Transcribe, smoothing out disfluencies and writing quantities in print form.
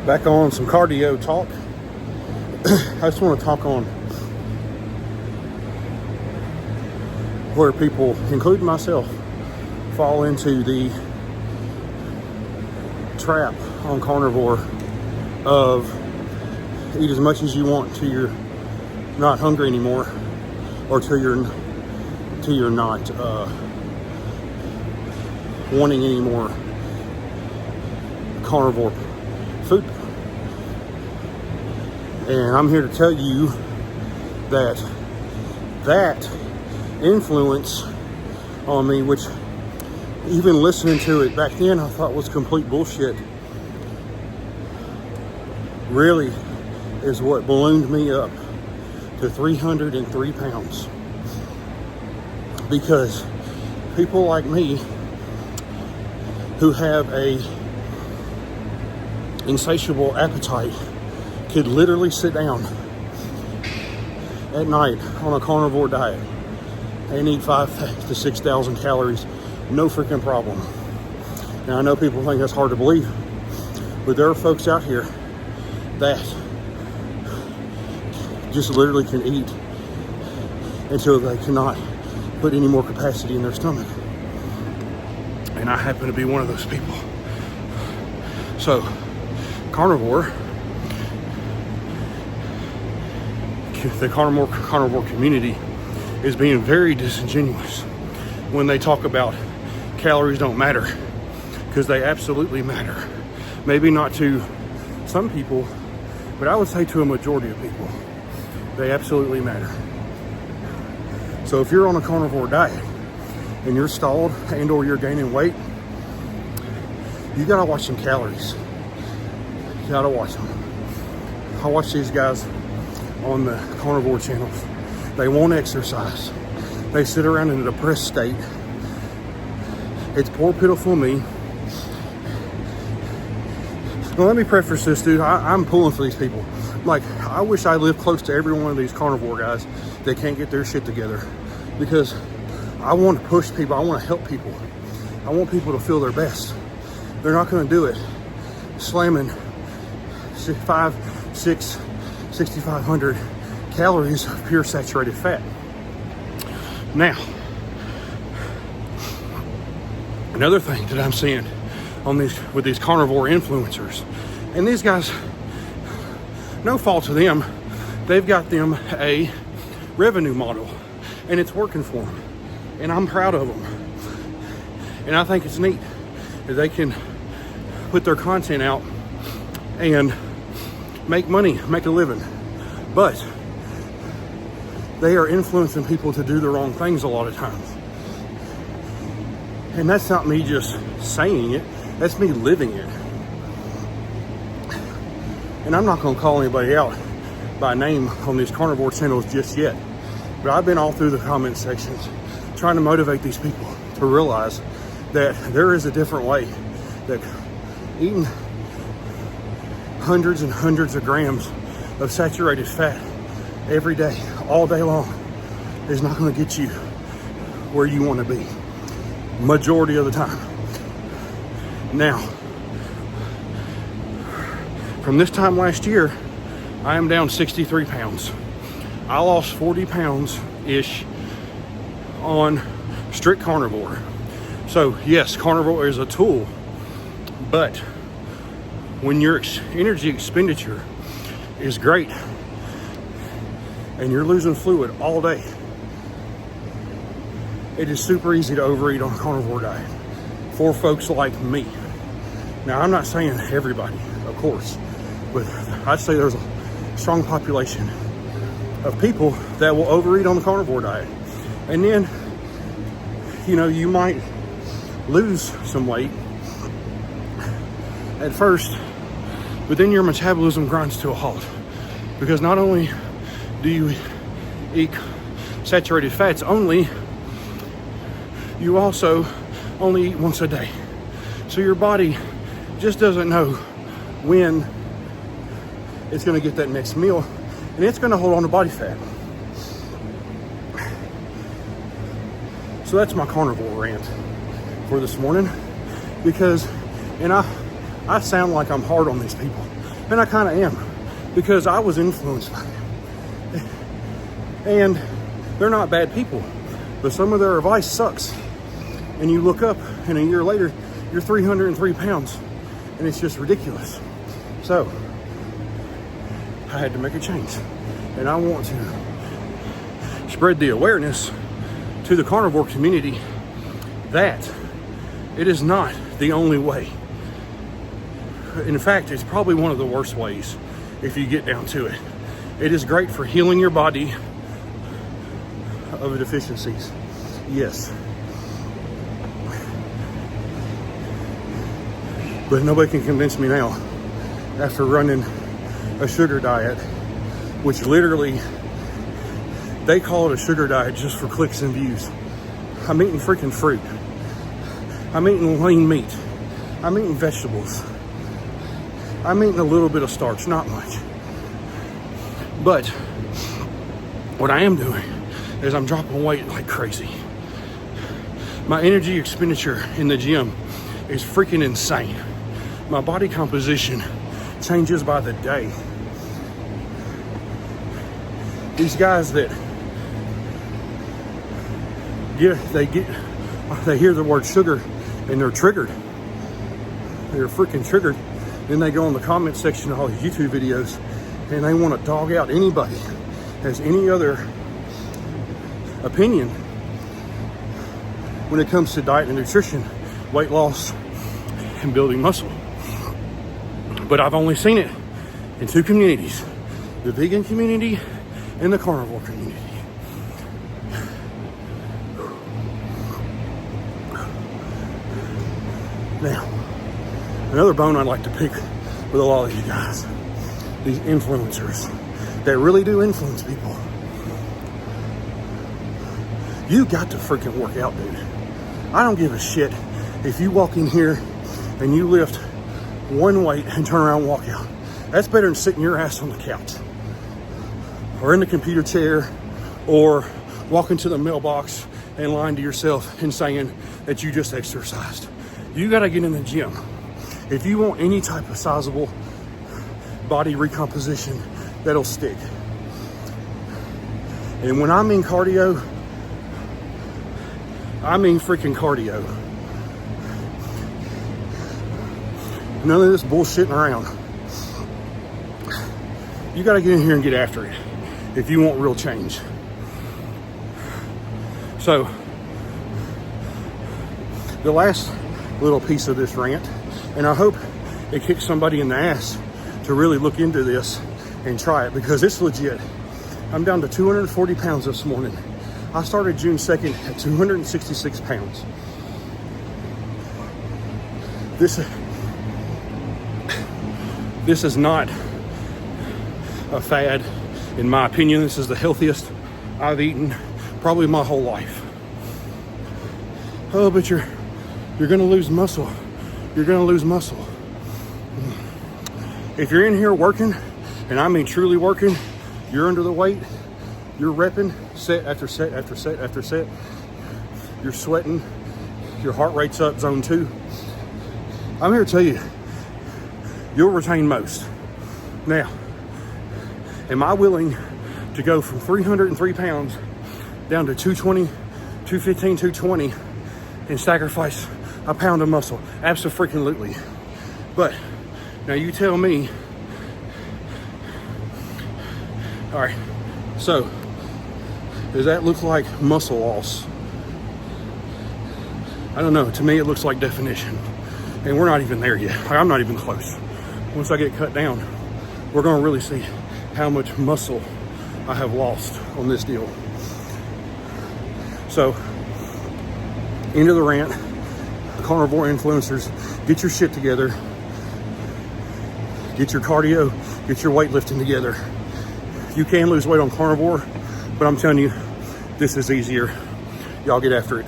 Back on some cardio talk. I just want to talk on where people, including myself, fall into the trap on carnivore of eat as much as you want till you're not hungry anymore, or till you're not wanting any more carnivore food. And I'm here to tell you that influence on me, which even listening to it back then I thought was complete bullshit, really is what ballooned me up to 303 pounds. Because people like me who have a insatiable appetite could literally sit down at night on a carnivore diet and eat 5,000 to 6,000 calories, no freaking problem. Now I know people think that's hard to believe, but there are folks out here that just literally can eat until they cannot put any more capacity in their stomach. And I happen to be one of those people. So, carnivore, the carnivore community is being very disingenuous when they talk about calories don't matter, because they absolutely matter. Maybe not to some people, but I would say to a majority of people, they absolutely matter. So if you're on a carnivore diet and you're stalled and or you're gaining weight, you gotta watch some calories. You gotta watch them. I watch these guys on the carnivore channels. They won't exercise. They sit around in a depressed state. It's poor, pitiful me. Well, let me preface this, dude. I'm pulling for these people. Like, I wish I lived close to every one of these carnivore guys that can't get their shit together, because I want to push people. I want to help people. I want people to feel their best. They're not going to do it slamming 6,500 calories of pure saturated fat. Now, another thing that I'm seeing on with these carnivore influencers, and these guys, no fault to them, they've got them a revenue model and it's working for them, and I'm proud of them. And I think it's neat that they can put their content out and make money, make a living. But they are influencing people to do the wrong things a lot of times. And that's not me just saying it, that's me living it. And I'm not gonna call anybody out by name on these carnivore channels just yet, but I've been all through the comment sections trying to motivate these people to realize that there is a different way, that eating hundreds and hundreds of grams of saturated fat every day, all day long, is not going to get you where you want to be majority of the time. Now, from this time last year, I am down 63 pounds. I lost 40 pounds-ish on strict carnivore. So yes, carnivore is a tool, but when your energy expenditure is great and you're losing fluid all day, it is super easy to overeat on a carnivore diet for folks like me. Now, I'm not saying everybody, of course, but I'd say there's a strong population of people that will overeat on the carnivore diet. And then, you know, you might lose some weight at first, but then your metabolism grinds to a halt, because not only do you eat saturated fats only, you also only eat once a day. So your body just doesn't know when it's going to get that next meal, and it's going to hold on to body fat. So that's my carnivore rant for this morning, because, and I sound like I'm hard on these people, And I kind of am, because I was influenced by it. And they're not bad people, but some of their advice sucks. And you look up, and a year later, you're 303 pounds, and it's just ridiculous. So I had to make a change, and I want to spread the awareness to the carnivore community that it is not the only way. In fact, it's probably one of the worst ways if you get down to it. It is great for healing your body of deficiencies, yes. But nobody can convince me now, after running a sugar diet, which literally, they call it a sugar diet just for clicks and views. I'm eating freaking fruit. I'm eating lean meat. I'm eating vegetables. I'm eating a little bit of starch, not much. But what I am doing is I'm dropping weight like crazy. My energy expenditure in the gym is freaking insane. My body composition changes by the day. These guys that they hear the word sugar and they're triggered. They're freaking triggered. Then they go in the comment section of all these YouTube videos and they want to dog out anybody that has any other opinion when it comes to diet and nutrition, weight loss, and building muscle. But I've only seen it in two communities, the vegan community and the carnivore community. Now, another bone I'd like to pick with a lot of you guys, these influencers that really do influence people. You got to freaking work out, dude. I don't give a shit if you walk in here and you lift one weight and turn around and walk out. That's better than sitting your ass on the couch or in the computer chair or walking to the mailbox and lying to yourself and saying that you just exercised. You got to get in the gym. If you want any type of sizable body recomposition that'll stick. And when I mean cardio, I mean freaking cardio. None of this bullshitting around. You got to get in here and get after it if you want real change. So, the last little piece of this rant, and I hope it kicks somebody in the ass to really look into this and try it, because it's legit. I'm down to 240 pounds this morning. I started June 2nd at 266 pounds. This is not a fad. In my opinion, this is the healthiest I've eaten probably my whole life. Oh, but you're gonna lose muscle. You're gonna lose muscle. If you're in here working, and I mean truly working, you're under the weight, you're repping set after set after set after set, you're sweating, your heart rate's up, zone 2. I'm here to tell you, you'll retain most. Now, am I willing to go from 303 pounds down to 220, 215, 220 and sacrifice a pound of muscle? Abso-freaking-lutely. But now you tell me. All right, so does that look like muscle loss? I don't know. To me, it looks like definition, and we're not even there yet. I'm not even close. Once I get cut down, we're going to really see how much muscle I have lost on this deal. So, into the rant. Carnivore influencers, get your shit together. Get your cardio, get your weightlifting together. You can lose weight on carnivore, but I'm telling you, this is easier. Y'all get after it.